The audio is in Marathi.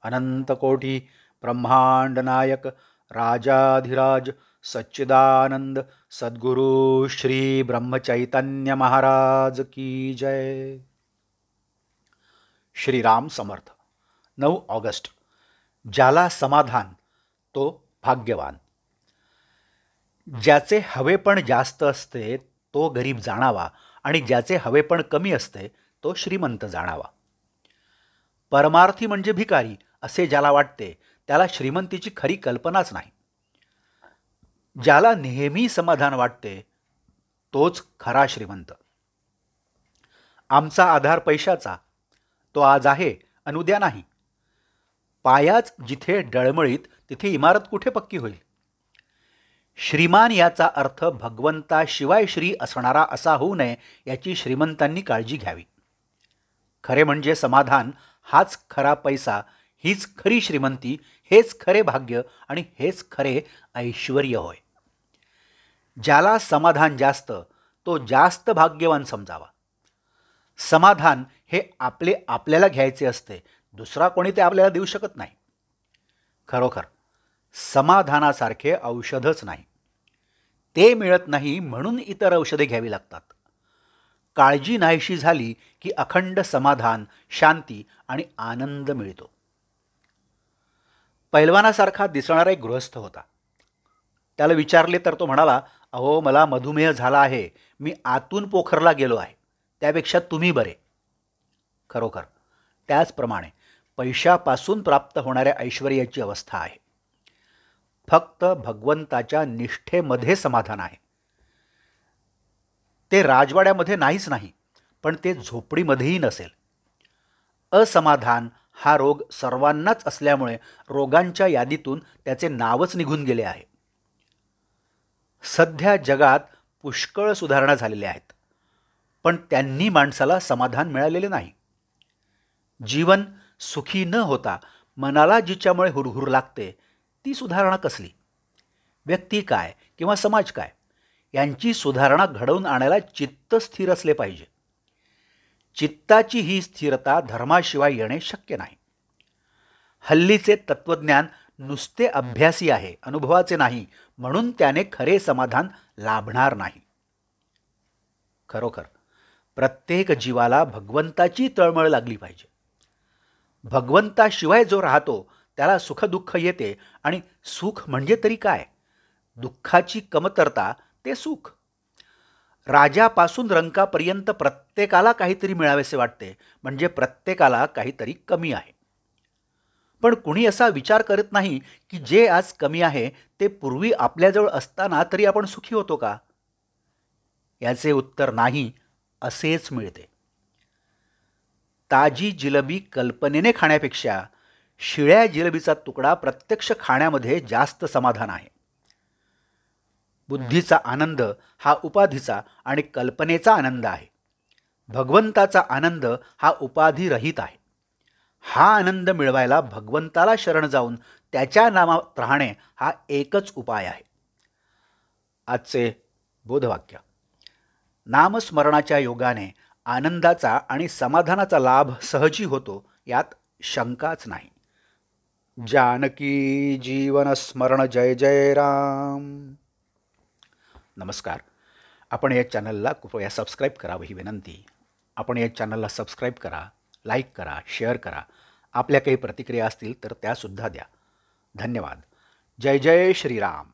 अनंतकोटी ब्रह्मांड नायक राजाधिराज सच्चिदानंद सद्गुरु श्री ब्रह्मचैतन्य महाराज की जय। श्रीराम समर्थ। 9 ऑगस्ट। ज्याला समाधान तो भाग्यवान। ज्याचे हवेपण जास्त असते तो गरीब जाणावा आणि ज्याचे हवेपण कमी असते तो श्रीमंत जाणावा। परमार्थी म्हणजे भिकारी असे ज्याला वाटते त्याला श्रीमंतीची खरी कल्पनाच नाही। ज्याला नेहमी समाधान वाटते तोच खरा श्रीमंत। आमचा आधार पैशाचा, तो आज आहे आणि उद्या नाही। पायाच जिथे डळमळीत तिथे इमारत कुठे पक्की होईल। श्रीमान याचा अर्थ भगवंताशिवाय श्री असणारा असा होऊ नये याची श्रीमंतांनी काळजी घ्यावी। खरे म्हणजे समाधान हाच खरा पैसा, हीच खरी श्रीमंती, हेच खरे भाग्य आणि हेच खरे ऐश्वर्य होय। ज्याला समाधान जास्त तो जास्त भाग्यवान समजावा। समाधान हे आपल्याला घ्यायचे असते, दुसरा कोणी ते आपल्याला देऊ शकत नाही। खरोखर समाधानासारखे औषधच नाही। ते मिळत नाही म्हणून इतर औषधे घ्यावी लागतात। काळजी नाहीशी झाली की अखंड समाधान, शांती आणि आनंद मिळतो। पैलवानासारखा दिसणारा एक गृहस्थ होता। त्याला विचारले तर तो म्हणाला, अहो मला मधुमेह झाला आहे, मी आतून पोखरला गेलो आहे, त्यापेक्षा तुम्ही बरे। खरोखर त्याचप्रमाणे पैशापासून प्राप्त होणाऱ्या ऐश्वर्याची अवस्था आहे। फक्त भगवंताच्या निष्ठेमध्ये समाधान आहे। ते राजवाड्यामध्ये नाहीच नाही, पण ते झोपडीमध्येही नसेल। असमाधान हा रोग सर्वांनाच असल्यामुळे रोगांच्या यादीतून त्याचे नावच निघून गेले आहे। सध्या जगात पुष्कळ सुधारणा झालेल्या आहेत, पण त्यांनी माणसाला समाधान मिळालेले नाही। जीवन सुखी न होता मनाला जिच्यामुळे हुरहुर लागते ती सुधारणा कसली? व्यक्ती काय किंवा समाज काय यांची सुधारणा घडवून आणायला चित्त स्थिर असले पाहिजे। चित्ताची ही स्थिरता धर्माशिवाय येणे शक्य नाही। हल्लीचे तत्वज्ञान नुसते अभ्यासी आहे, अनुभवाचे नाही, म्हणून त्याने खरे समाधान लाभणार नाही। खरोखर प्रत्येक जीवाला भगवंताची तळमळ लागली पाहिजे। भगवंताशिवाय जो राहतो त्याला सुखदुःख येते, आणि सुख म्हणजे तरी काय? दुःखाची कमतरता ते सुख। राजापासून रंकापर्यंत प्रत्येकाला काहीतरी मिळावेसे वाटते, म्हणजे प्रत्येकाला काहीतरी कमी आहे। पण कुणी असा विचार करत नाही की जे आज कमी आहे ते पूर्वी आपल्याजवळ असताना तरी आपण सुखी होतो का? याचे उत्तर नाही असेच मिळते। ताजी जिलबी कल्पनेने खाण्यापेक्षा शिळ्या जिलबीचा तुकडा प्रत्यक्ष खाण्यामध्ये जास्त समाधान आहे। बुद्धीचा आनंद हा उपाधीचा आणि कल्पनेचा आनंद आहे। भगवंताचा आनंद हा उपाधिरहित आहे। हा आनंद मिळवायला भगवंताला शरण जाऊन त्याच्या नामात राहणे हा एकच उपाय आहे। आजचे बोधवाक्य: नामस्मरणाच्या योगाने आनंदाचा आणि समाधानाचा लाभ सहजी होतो, यात शंकाच नाही। जानकी जीवन स्मरण जय जय राम। नमस्कार। आपण या चॅनलला कृपया सबस्क्राईब करावी ही विनंती। आपण या चॅनलला सबस्क्राईब करा, लाईक करा, शेअर करा। आपल्या काही प्रतिक्रिया असतील तर त्यासुद्धा द्या। धन्यवाद। जय जय श्रीराम।